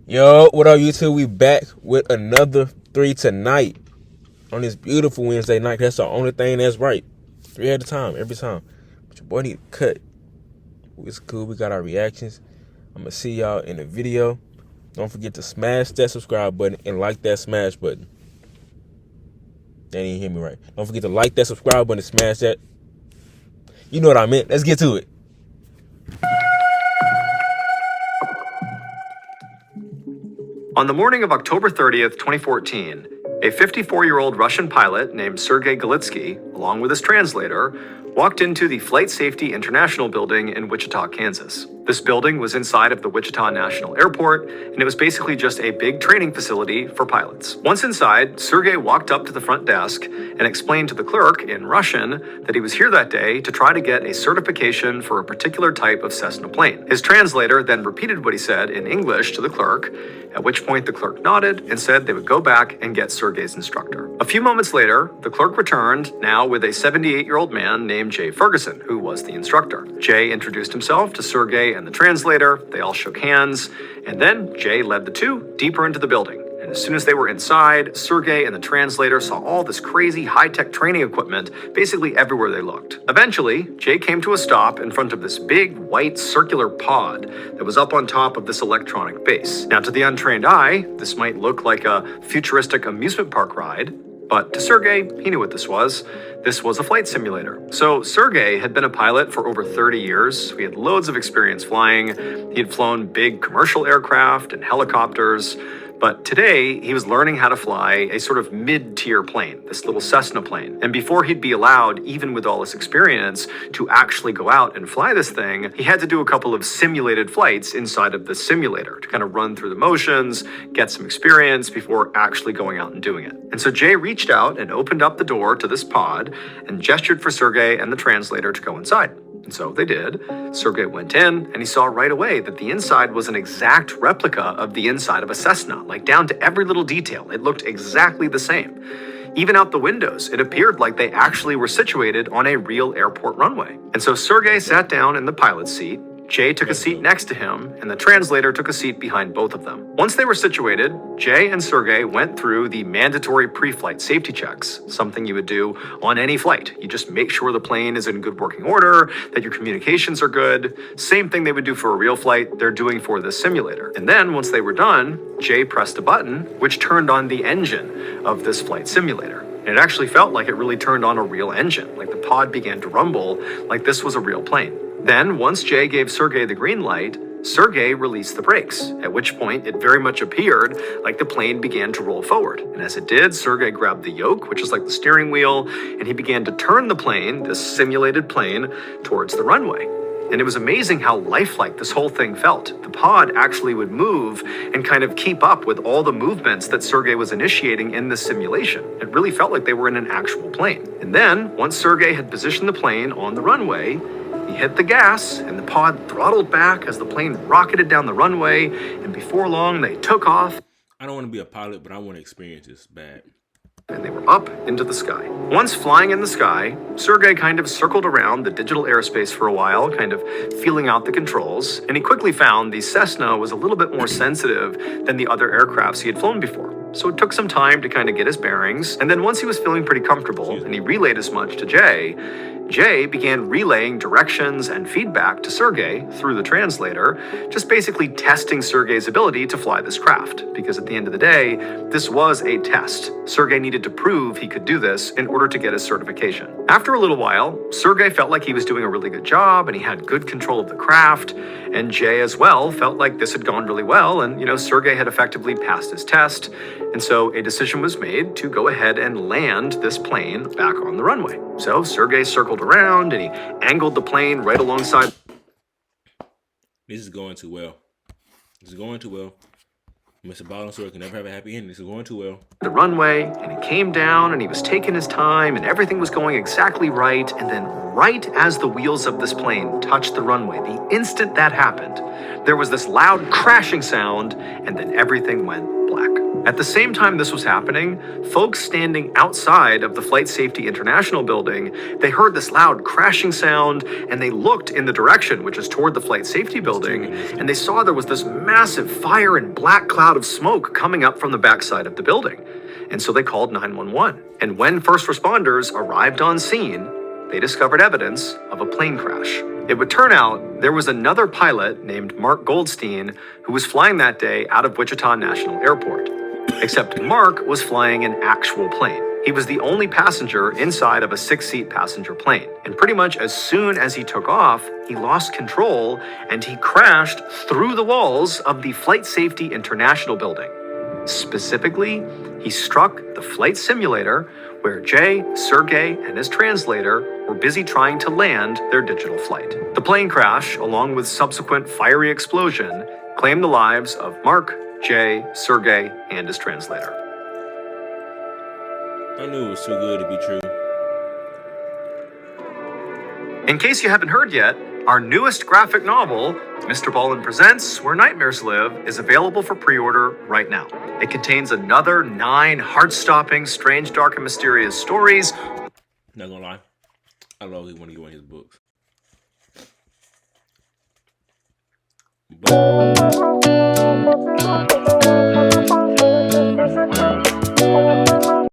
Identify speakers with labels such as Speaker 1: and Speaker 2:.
Speaker 1: Yo, what up, YouTube? We back with another 3 tonight on this beautiful Wednesday night. That's the only thing that's right. 3 at a time, every time. But your boy need to cut. It's cool. We got our reactions. I'm going to see y'all in the video. Don't forget to smash that subscribe button and like that smash button. They didn't hear me right. Don't forget to like that subscribe button and smash that. You know what I meant. Let's get to it.
Speaker 2: On the morning of October 30th, 2014, a 54-year-old Russian pilot named Sergei Galitsky, along with his translator, walked into the Flight Safety International building in Wichita, Kansas. This building was inside of the Wichita National Airport, and it was basically just a big training facility for pilots. Once inside, Sergei walked up to the front desk and explained to the clerk in Russian that he was here that day to try to get a certification for a particular type of Cessna plane. His translator then repeated what he said in English to the clerk, at which point the clerk nodded and said they would go back and get Sergei's instructor. A few moments later, the clerk returned, now with a 78-year-old man named Jay Ferguson, who was the instructor. Jay introduced himself to Sergei and the translator. They all shook hands, and then Jay led the two deeper into the building. And as soon as they were inside, Sergei and the translator saw all this crazy high-tech training equipment basically everywhere they looked. Eventually, Jay came to a stop in front of this big white circular pod that was up on top of this electronic base. Now, to the untrained eye, this might look like a futuristic amusement park ride, but to Sergei, he knew what this was. This was a flight simulator. So Sergei had been a pilot for over 30 years. He had loads of experience flying. He had flown big commercial aircraft and helicopters. But today, he was learning how to fly a sort of mid-tier plane, this little Cessna plane. And before he'd be allowed, even with all this experience, to actually go out and fly this thing, he had to do a couple of simulated flights inside of the simulator to kind of run through the motions, get some experience before actually going out and doing it. And so Jay reached out and opened up the door to this pod and gestured for Sergei and the translator to go inside. And so they did. Sergei went in, and he saw right away that the inside was an exact replica of the inside of a Cessna, like down to every little detail. It looked exactly the same. Even out the windows, it appeared like they actually were situated on a real airport runway. And so Sergei sat down in the pilot's seat. Jay took a seat next to him, and the translator took a seat behind both of them. Once they were situated, Jay and Sergei went through the mandatory pre-flight safety checks, something you would do on any flight. You just make sure the plane is in good working order, that your communications are good. Same thing they would do for a real flight, they're doing for this simulator. And then, once they were done, Jay pressed a button, which turned on the engine of this flight simulator. And it actually felt like it really turned on a real engine, like the pod began to rumble, like this was a real plane. Then, once Jay gave Sergei the green light, Sergei released the brakes, at which point it very much appeared like the plane began to roll forward. And as it did, Sergei grabbed the yoke, which is like the steering wheel, and he began to turn the plane, this simulated plane, towards the runway. And it was amazing how lifelike this whole thing felt. The pod actually would move and kind of keep up with all the movements that Sergei was initiating in this simulation. It really felt like they were in an actual plane. And then, once Sergei had positioned the plane on the runway, he hit the gas, and the pod throttled back as the plane rocketed down the runway, and before long, they took off.
Speaker 1: I don't want to be a pilot, but I want to experience this bad.
Speaker 2: And they were up into the sky. Once flying in the sky, Sergei kind of circled around the digital airspace for a while, kind of feeling out the controls, and he quickly found the Cessna was a little bit more sensitive than the other aircrafts he had flown before. So it took some time to kind of get his bearings, and then once he was feeling pretty comfortable, and he relayed as much to Jay, Jay began relaying directions and feedback to Sergei through the translator, just basically testing Sergei's ability to fly this craft. Because at the end of the day, this was a test. Sergei needed to prove he could do this in order to get his certification. After a little while, Sergei felt like he was doing a really good job and he had good control of the craft, and Jay as well felt like this had gone really well, and Sergei had effectively passed his test, and so a decision was made to go ahead and land this plane back on the runway. So Sergei circled around and he angled the plane right alongside.
Speaker 1: This is going too well. This is going too well. MrBallen story can never have a happy ending. This is going too well.
Speaker 2: The runway, and he came down and he was taking his time and everything was going exactly right. And then right as the wheels of this plane touched the runway, the instant that happened, there was this loud crashing sound and then everything went black. At the same time this was happening, folks standing outside of the Flight Safety International building, they heard this loud crashing sound and they looked in the direction, which is toward the Flight Safety building, and they saw there was this massive fire and black cloud of smoke coming up from the backside of the building. And so they called 911. And when first responders arrived on scene, they discovered evidence of a plane crash. It would turn out there was another pilot named Mark Goldstein who was flying that day out of Wichita National Airport. Except Mark was flying an actual plane. He was the only passenger inside of a 6-seat passenger plane. And pretty much as soon as he took off, he lost control and he crashed through the walls of the Flight Safety International building. Specifically, he struck the flight simulator where Jay, Sergey, and his translator were busy trying to land their digital flight. The plane crash, along with subsequent fiery explosion, claimed the lives of Mark, Jay, Sergey, and his translator.
Speaker 1: I knew it was too good to be true.
Speaker 2: In case you haven't heard yet, our newest graphic novel, MrBallen Presents Where Nightmares Live, is available for pre-order right now. It contains another 9 heart-stopping, strange, dark, and mysterious stories.
Speaker 1: Not gonna lie, I really want to get one of his books. But